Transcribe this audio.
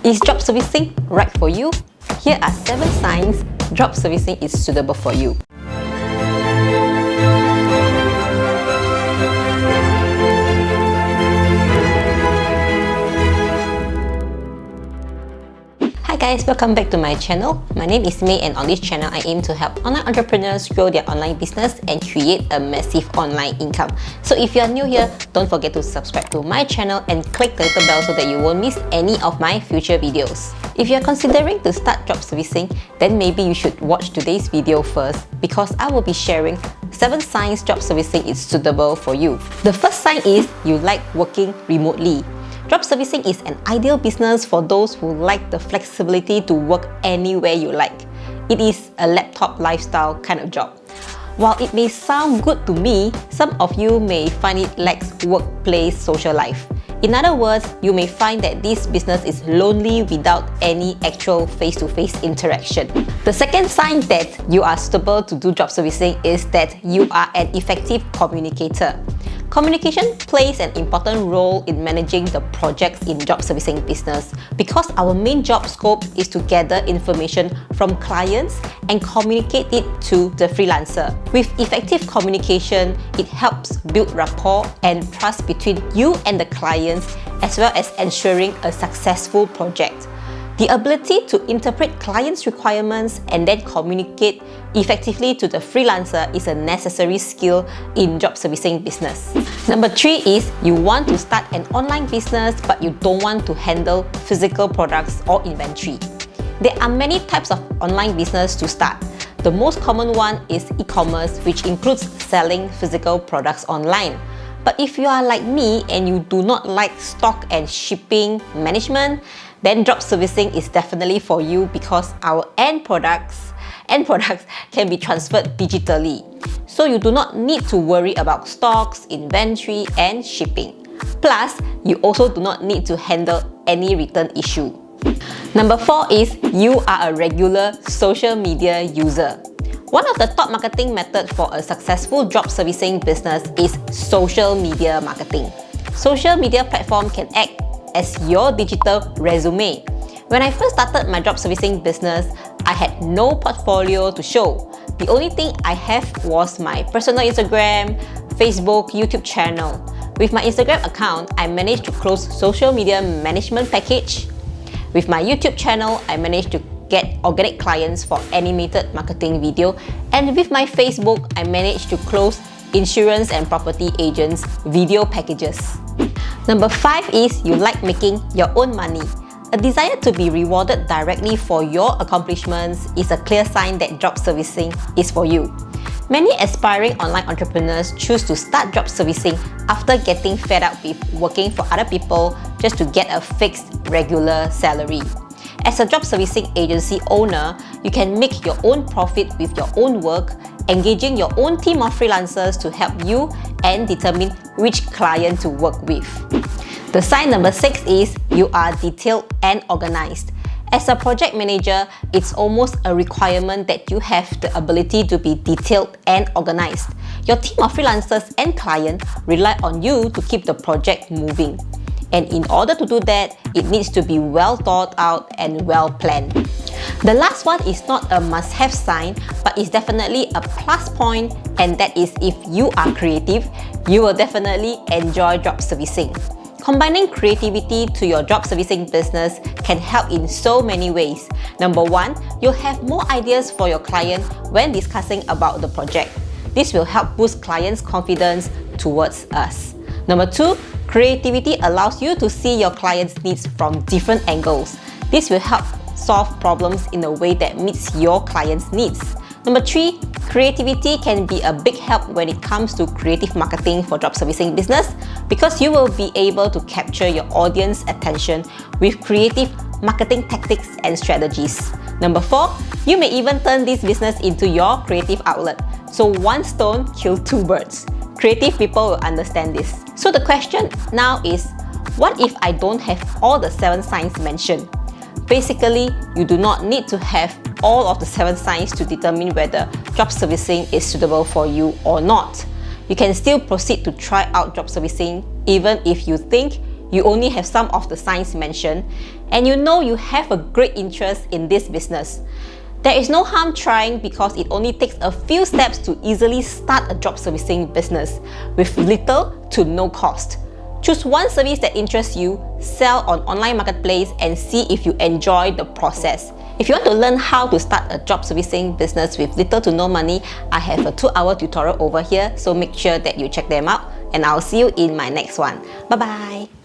Is job servicing right for you? Here are 7 signs job servicing is suitable for you. Hi guys, welcome back to my channel. My name is May, and on this channel I aim to help online entrepreneurs grow their online business and create a massive online income. So if you are new here, don't forget to subscribe to my channel and click the little bell so that you won't miss any of my future videos. If you are considering to start job servicing, then maybe you should watch today's video first, because I will be sharing 7 signs job servicing is suitable for you. The first sign is you like working remotely. Job servicing is an ideal business for those who like the flexibility to work anywhere you like. It is a laptop lifestyle kind of job. While it may sound good to me, some of you may find it lacks workplace social life. In other words, you may find that this business is lonely without any actual face-to-face interaction. The second sign that you are suitable to do job servicing is that you are an effective communicator. Communication plays an important role in managing the projects in job servicing business, because our main job scope is to gather information from clients and communicate it to the freelancer. With effective communication, it helps build rapport and trust between you and the clients, as well as ensuring a successful project. The ability to interpret clients' requirements and then communicate effectively to the freelancer is a necessary skill in job servicing business. Number 3 is you want to start an online business but you don't want to handle physical products or inventory. There are many types of online business to start. The most common one is e-commerce, which includes selling physical products online. But if you are like me and you do not like stock and shipping management, then job servicing is definitely for you, because our end products can be transferred digitally. So you do not need to worry about stocks, inventory, and shipping. Plus, you also do not need to handle any return issue. Number 4 is you are a regular social media user. One of the top marketing methods for a successful job servicing business is social media marketing. Social media platform can act as your digital resume. When I first started my job servicing business, I had no portfolio to show. The only thing I have was my personal Instagram, Facebook, YouTube channel. With my Instagram account, I managed to close social media management package. With my YouTube channel, I managed to get organic clients for animated marketing video. And with my Facebook, I managed to close insurance and property agents video packages. Number 5 is you like making your own money. A desire to be rewarded directly for your accomplishments is a clear sign that job servicing is for you. Many aspiring online entrepreneurs choose to start job servicing after getting fed up with working for other people just to get a fixed, regular salary. As a job servicing agency owner, you can make your own profit with your own work, engaging your own team of freelancers to help you and determine which client to work with. The sign number 6 is you are detailed and organized. As a project manager, it's almost a requirement that you have the ability to be detailed and organized. Your team of freelancers and clients rely on you to keep the project moving. And in order to do that, it needs to be well thought out and well planned. The last one is not a must-have sign, but is definitely a plus point, and that is if you are creative, you will definitely enjoy job servicing. Combining creativity to your job servicing business can help in so many ways. Number 1, you'll have more ideas for your client when discussing about the project. This will help boost clients' confidence towards us. Number 2, creativity allows you to see your clients' needs from different angles. This will help solve problems in a way that meets your clients' needs. Number 3, creativity can be a big help when it comes to creative marketing for job servicing business, because you will be able to capture your audience attention with creative marketing tactics and strategies. Number 4, you may even turn this business into your creative outlet. So one stone kills 2 birds. Creative people will understand this. So the question now is, what if I don't have all the 7 signs mentioned? Basically, you do not need to have all of the 7 signs to determine whether job servicing is suitable for you or not. You can still proceed to try out job servicing even if you think you only have some of the signs mentioned, and you know you have a great interest in this business. There is no harm trying because it only takes a few steps to easily start a drop servicing business with little to no cost. Choose one service that interests you, sell on online marketplace, and see if you enjoy the process. If you want to learn how to start a drop servicing business with little to no money, I have a 2-hour tutorial over here, so make sure that you check them out, and I'll see you in my next one. Bye bye!